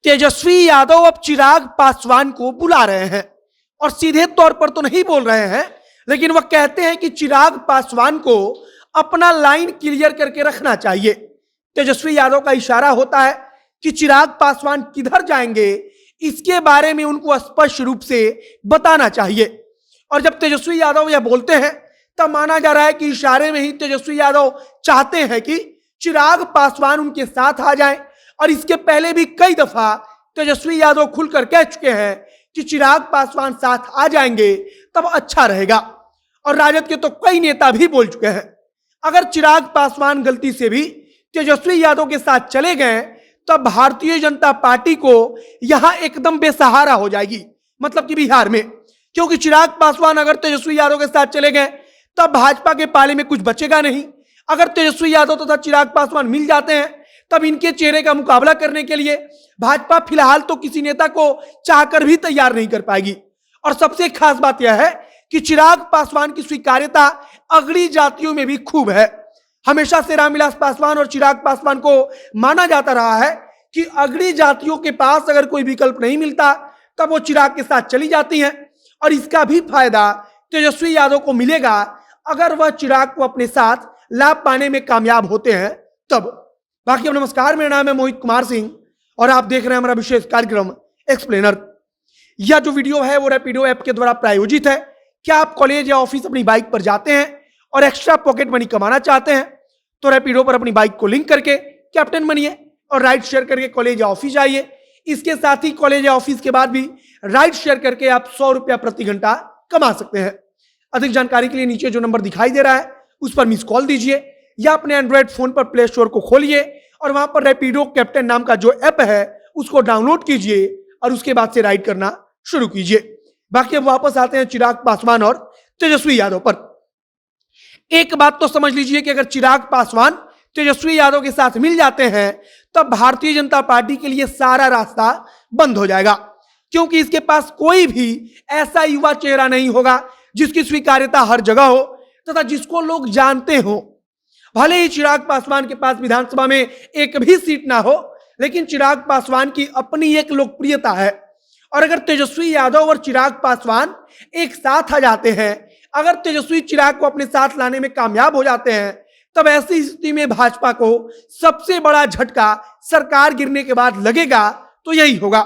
तेजस्वी यादव अब चिराग पासवान को बुला रहे हैं और सीधे तौर पर तो नहीं बोल रहे हैं, लेकिन वह कहते हैं कि चिराग पासवान को अपना लाइन क्लियर करके रखना चाहिए। तेजस्वी यादव का इशारा होता है कि चिराग पासवान किधर जाएंगे इसके बारे में उनको स्पष्ट रूप से बताना चाहिए। और जब तेजस्वी यादव यह बोलते हैं तब माना जा रहा है कि इशारे में ही तेजस्वी यादव चाहते हैं कि चिराग पासवान उनके साथ आ जाएं। और इसके पहले भी कई दफा तेजस्वी यादव खुलकर कह चुके हैं कि चिराग पासवान साथ आ जाएंगे तब अच्छा रहेगा। और राजद के तो कई नेता भी बोल चुके हैं अगर चिराग पासवान गलती से भी तेजस्वी यादव के साथ चले गए तब भारतीय जनता पार्टी को यहां एकदम बेसहारा हो जाएगी, मतलब कि बिहार में। क्योंकि चिराग पासवान अगर तेजस्वी यादव के साथ चले गए तब भाजपा के पाले में कुछ बचेगा नहीं। अगर तेजस्वी यादव तथा चिराग पासवान मिल जाते हैं तब इनके चेहरे का मुकाबला करने के लिए भाजपा फिलहाल तो किसी नेता को चाहकर भी तैयार नहीं कर पाएगी। और सबसे खास बात यह है कि चिराग पासवान की स्वीकार्यता अगड़ी जातियों में भी खूब है। हमेशा से रामविलास पासवान और चिराग पासवान को माना जाता रहा है कि अगड़ी जातियों के पास अगर कोई विकल्प नहीं मिलता तब वो चिराग के साथ चली जाती हैं। और इसका भी फायदा तेजस्वी यादव को मिलेगा अगर वह चिराग को अपने साथ लाभ पाने में कामयाब होते हैं तब। बाकी अब नमस्कार, मेरा नाम है मोहित कुमार सिंह और आप देख रहे हैं हमारा विशेष कार्यक्रम एक्सप्लेनर। यह जो वीडियो है वो रैपिडो ऐप के द्वारा प्रायोजित है। क्या आप कॉलेज या ऑफिस अपनी बाइक पर जाते हैं और एक्स्ट्रा पॉकेट मनी कमाना चाहते हैं तो रैपिडो पर अपनी बाइक को लिंक करके कैप्टन बनिए और राइड शेयर करके कॉलेज या ऑफिस जाइए। इसके साथ ही कॉलेज या ऑफिस के बाद भी राइड शेयर करके आप 100 रुपया प्रति घंटा कमा सकते हैं। अधिक जानकारी के लिए नीचे जो नंबर दिखाई दे रहा है उस पर मिस कॉल दीजिए या अपने एंड्रॉइड फोन पर प्ले स्टोर को खोलिए और वहां पर रैपिडो कैप्टन नाम का जो ऐप है उसको डाउनलोड कीजिए और उसके बाद से राइड करना शुरू कीजिए। बाकी अब वापस आते हैं चिराग पासवान और तेजस्वी यादव पर। एक बात तो समझ लीजिए कि अगर चिराग पासवान तेजस्वी यादव के साथ मिल जाते हैं तब भारतीय जनता पार्टी के लिए सारा रास्ता बंद हो जाएगा। क्योंकि इसके पास कोई भी ऐसा युवा चेहरा नहीं होगा जिसकी स्वीकार्यता हर जगह हो तथा जिसको लोग जानते हो। भले ही चिराग पासवान के पास विधानसभा में एक भी सीट ना हो, लेकिन चिराग पासवान की अपनी एक लोकप्रियता है। और अगर तेजस्वी यादव और चिराग पासवान एक साथ आ जाते हैं, अगर तेजस्वी चिराग को अपने साथ लाने में कामयाब हो जाते हैं तब ऐसी स्थिति में भाजपा को सबसे बड़ा झटका सरकार गिरने के बाद लगेगा तो यही होगा।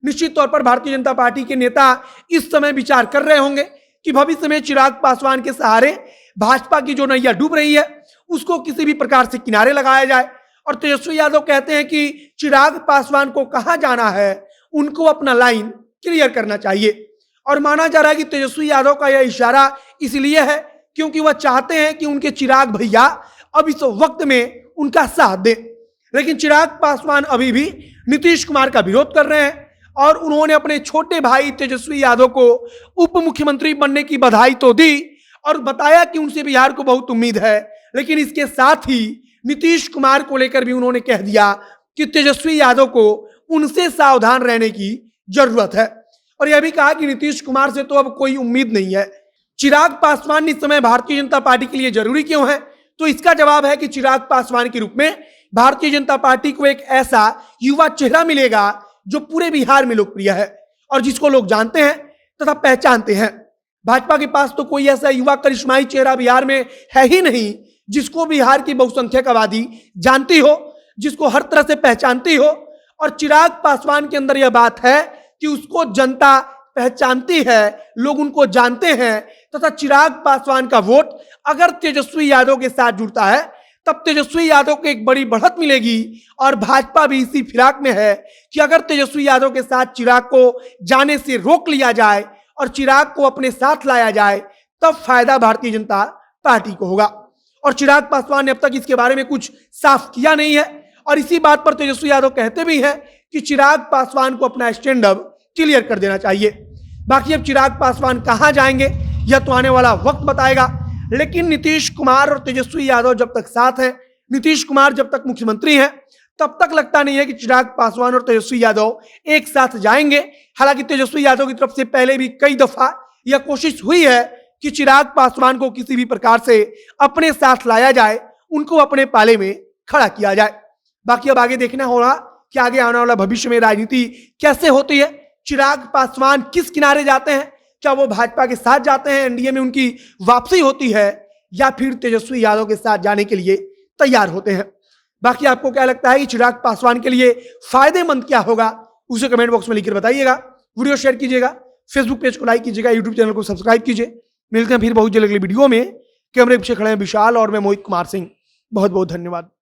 निश्चित तौर पर भारतीय जनता पार्टी के नेता इस समय विचार कर रहे होंगे कि भविष्य में चिराग पासवान के सहारे भाजपा की जो नैया डूब रही है उसको किसी भी प्रकार से किनारे लगाया जाए। और तेजस्वी यादव कहते हैं कि चिराग पासवान को कहां जाना है उनको अपना लाइन क्लियर करना चाहिए। और माना जा रहा है कि तेजस्वी यादव का यह इशारा इसलिए है क्योंकि वह चाहते हैं कि उनके चिराग भैया अब इस वक्त में उनका साथ दें। लेकिन चिराग पासवान अभी भी नीतीश कुमार का विरोध कर रहे हैं और उन्होंने अपने छोटे भाई तेजस्वी यादव को उप मुख्यमंत्री बनने की बधाई तो दी और बताया कि उनसे बिहार को बहुत उम्मीद है। लेकिन इसके साथ ही नीतीश कुमार को लेकर भी उन्होंने कह दिया कि तेजस्वी यादव को उनसे सावधान रहने की जरूरत है। और यह भी कहा कि नीतीश कुमार से तो अब कोई उम्मीद नहीं है। चिराग पासवान इस समय भारतीय जनता पार्टी के लिए जरूरी क्यों है? तो इसका जवाब है कि चिराग पासवान के रूप में भारतीय जनता पार्टी को एक ऐसा युवा चेहरा मिलेगा जो पूरे बिहार में लोकप्रिय है और जिसको लोग जानते हैं तथा पहचानते हैं। भाजपा के पास तो कोई ऐसा युवा करिश्माई चेहरा बिहार में है ही नहीं जिसको बिहार की बहुसंख्यक आबादी जानती हो, जिसको हर तरह से पहचानती हो। और चिराग पासवान के अंदर यह बात है कि उसको जनता पहचानती है, लोग उनको जानते हैं तथा चिराग पासवान का वोट अगर तेजस्वी यादव के साथ जुड़ता है तब तेजस्वी यादव को एक बड़ी बढ़त मिलेगी। और भाजपा भी इसी फिराक में है कि अगर तेजस्वी यादव के साथ चिराग को जाने से रोक लिया जाए और चिराग को अपने साथ लाया जाए तब फायदा भारतीय जनता पार्टी को होगा। और चिराग पासवान ने अब तक इसके बारे में कुछ साफ किया नहीं है और इसी बात पर तेजस्वी यादव कहते भी हैं कि चिराग पासवान को अपना स्टैंड अप क्लियर कर देना चाहिए। बाकी अब चिराग पासवान कहां जाएंगे यह तो आने वाला वक्त बताएगा। लेकिन नीतीश कुमार और तेजस्वी यादव जब तक साथ हैं, नीतीश कुमार जब तक मुख्यमंत्री हैं, तब तक लगता नहीं है कि चिराग पासवान और तेजस्वी यादव एक साथ जाएंगे। हालांकि तेजस्वी यादव की तरफ से पहले भी कई दफा यह कोशिश हुई है कि चिराग पासवान को किसी भी प्रकार से अपने साथ लाया जाए, उनको अपने पाले में खड़ा किया जाए। बाकी अब आगे देखना होगा कि आगे आने वाला भविष्य में राजनीति कैसे होती है, चिराग पासवान किस किनारे जाते हैं, क्या वो भाजपा के साथ जाते हैं, एनडीए में उनकी वापसी होती है, या फिर तेजस्वी यादव के साथ जाने के लिए तैयार होते हैं। बाकी आपको क्या लगता है कि चिराग पासवान के लिए फायदेमंद क्या होगा, उसे कमेंट बॉक्स में लिखकर बताइएगा। वीडियो शेयर कीजिएगा, फेसबुक पेज को लाइक कीजिएगा, यूट्यूब चैनल को सब्सक्राइब कीजिए। मिलते हैं फिर बहुत जल्द अगली वीडियो में। कैमरे पीछे खड़े हैं विशाल और मैं मोहित कुमार सिंह। बहुत बहुत धन्यवाद।